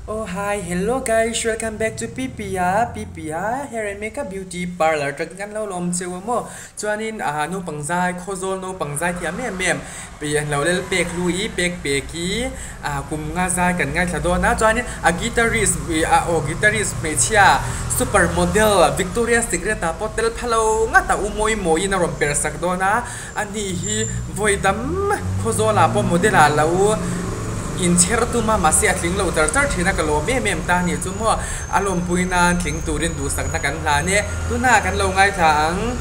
Oh hi, hello guys, welcome back to PPA Hair and Makeup Beauty Parlor. Trật ngắn lâu lom siêu mo. Cho nên no pangzai, khozol no pangzai thì mem. Bị lâu lên pek lui pek ki cùng nga zai kan ngai thado na. Cho nên guitarist guitarist me chia supermodel Victoria's Secret hotel phalo nga ta moi na rom per sak do na. Ani hi voidam khozola po model lau in cher tu ma masih atling lo tar thina ka lo mem ta ni chu mo alom puina thling turin du sak na kan la ne tu na kan lo ngai thang